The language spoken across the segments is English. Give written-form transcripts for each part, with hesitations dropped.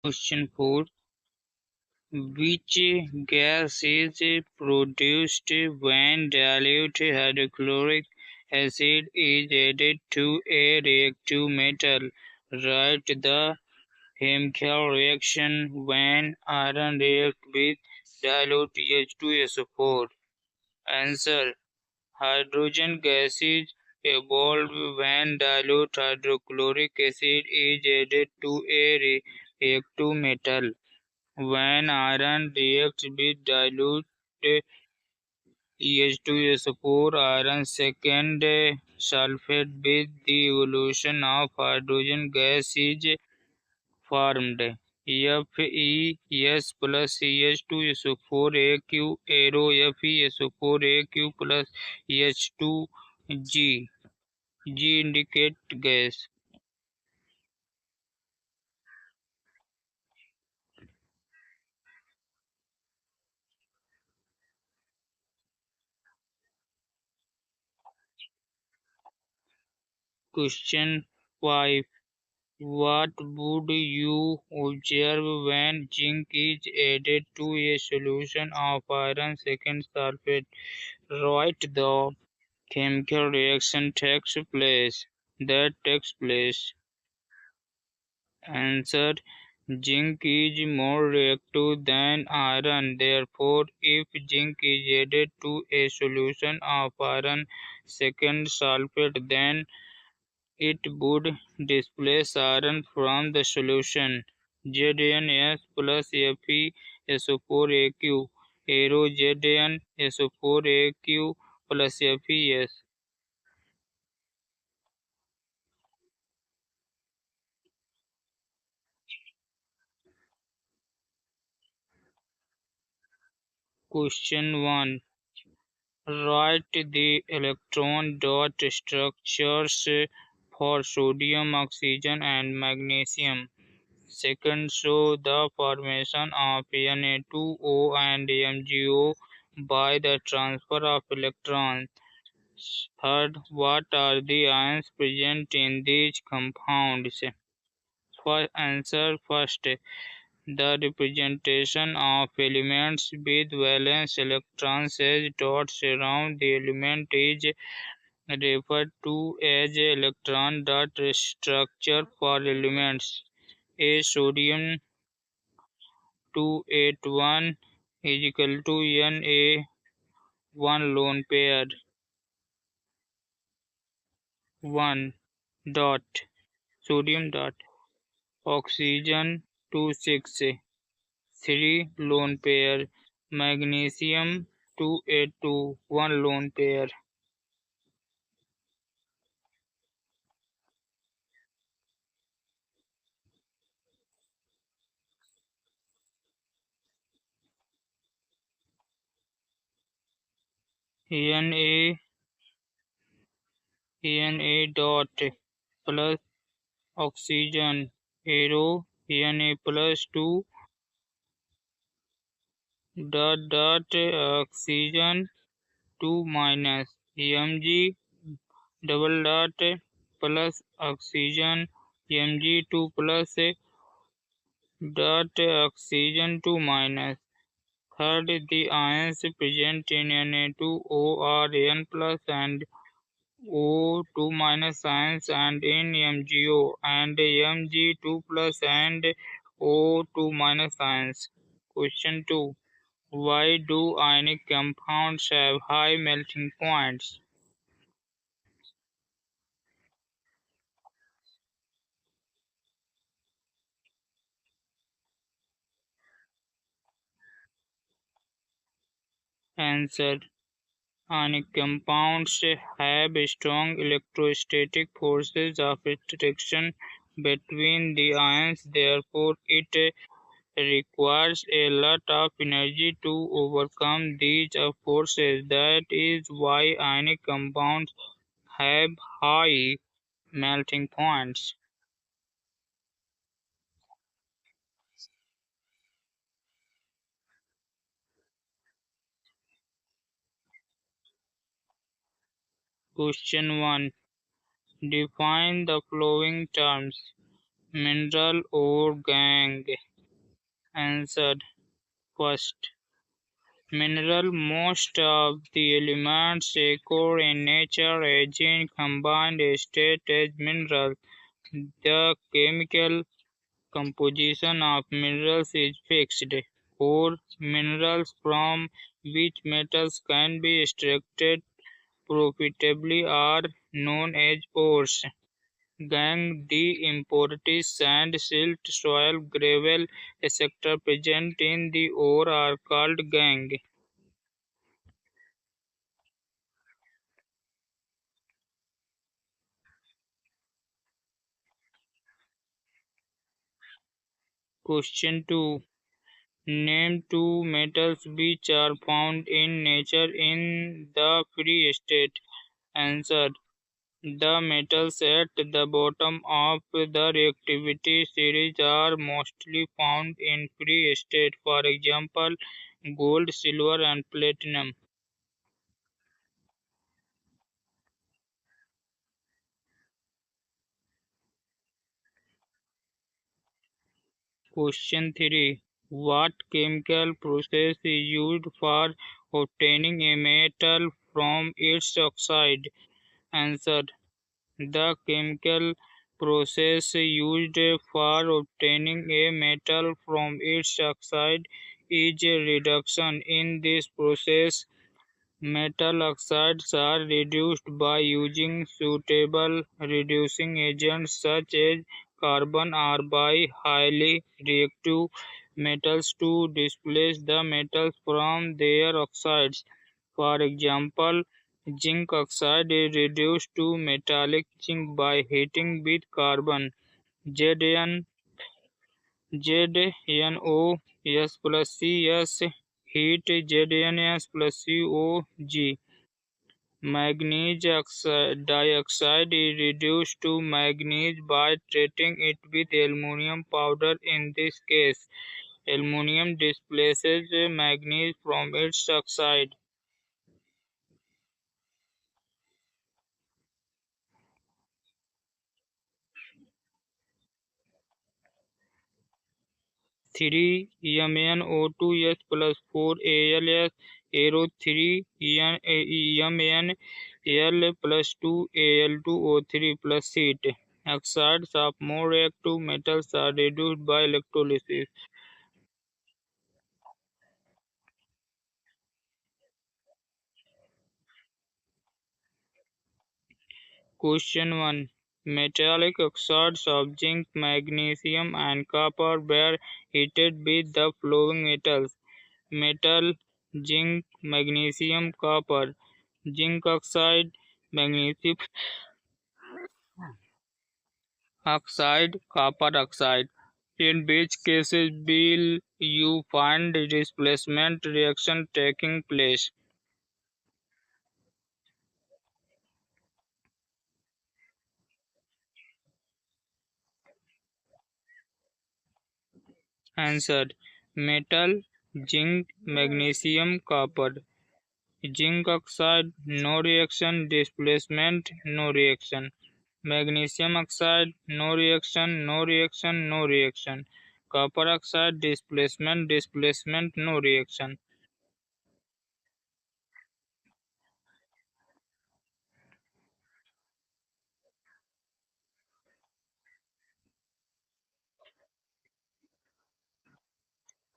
Question 4. Which gas is produced when dilute hydrochloric acid is added to a reactive metal? Write the chemical reaction when iron reacts with dilute H2SO4. Answer. Hydrogen gases evolve when dilute hydrochloric acid is added to a reactive metal. When iron reacts with dilute H2SO4, iron second sulfate with the evolution of hydrogen gas is formed. FeS plus CH2SO4AQ arrow FeSO4AQ plus H2G. G indicate gas. Question 5. What would you observe when zinc is added to a solution of iron second sulfate? Write the chemical reaction takes place. Answer. Zinc is more reactive than iron. Therefore, if zinc is added to a solution of iron second sulfate, then it would displace iron from the solution. ZnS plus FeSO4AQ arrow ZnSO4AQ plus FeS. Question 1. Write the electron dot structures for sodium, oxygen and magnesium. Second, show the formation of Na2O and MgO by the transfer of electrons. Third, what are the ions present in these compounds? Answer. First, the representation of elements with valence electrons as dots around the element is referred to as electron dot structure for elements. A sodium 281 is equal to Na1 lone pair 1 dot sodium dot oxygen 263 lone pair magnesium 282 1 lone pair. Na dot plus oxygen arrow Na plus 2 dot oxygen 2 minus Mg double dot plus oxygen Mg2 plus dot oxygen 2 minus. Third, the ions present in Na2O are N plus and O2 minus ions and in MgO and Mg2 plus and O2 minus ions. Question 2. Why do ionic compounds have high melting points? Answer. Ionic compounds have strong electrostatic forces of attraction between the ions, therefore it requires a lot of energy to overcome these forces. That is why ionic compounds have high melting points. Question 1. Define the following terms: mineral or gangue. Answer. First, mineral. Most of the elements occur in nature as in combined state as minerals. The chemical composition of minerals is fixed. 4. Minerals from which metals can be extracted profitably are known as ores. Gangue, the impurities, sand, silt, soil, gravel, etc. present in the ore are called gangue. Question 2. Name two metals which are found in nature in the free state. Answer. The metals at the bottom of the reactivity series are mostly found in free state, for example, gold, silver, and platinum. Question 3. What chemical process is used for obtaining a metal from its oxide? Answer. The chemical process used for obtaining a metal from its oxide is reduction. In this process, metal oxides are reduced by using suitable reducing agents such as carbon or by highly reactive metals to displace the metals from their oxides. For example, zinc oxide is reduced to metallic zinc by heating with carbon. Zn ZnOs plus Cs heat ZnS plus COG. Dioxide is reduced to manganese by treating it with aluminum powder. In this case, aluminum displaces manganese from its oxide. 3 MnO2s plus 4 Als arrow 3 MnAl plus 2 Al2O3 plus heat. Oxides of more reactive metals are reduced by electrolysis. Question 1. Metallic oxides of zinc, magnesium, and copper were heated with the following metals: metal, zinc, magnesium, copper. Zinc oxide, magnesium oxide, copper oxide. In which cases will you find displacement reaction taking place? Answer. Metal, zinc, magnesium, copper. Zinc oxide, no reaction. Displacement, no reaction. Magnesium oxide, no reaction, no reaction, no reaction. Copper oxide, displacement, displacement, no reaction.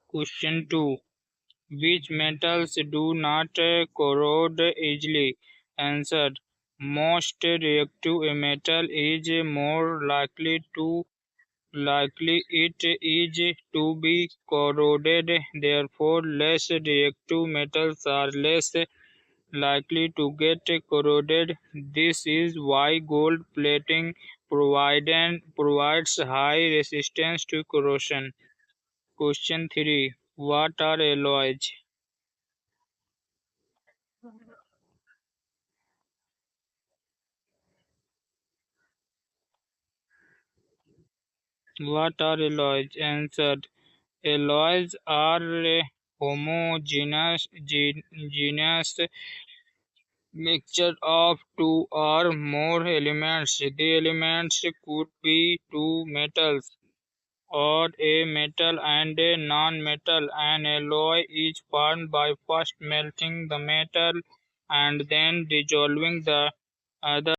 Question 2. Which metals do not corrode easily? Answer. Most reactive a metal is more likely it is to be corroded. Therefore, less reactive metals are less likely to get corroded. This is why gold plating provides high resistance to corrosion. Question 3. What are alloys? What are alloys? Answer. Alloys are a homogeneous mixture of two or more elements. The elements could be two metals or a metal and a non-metal. An alloy is formed by first melting the metal and then dissolving the other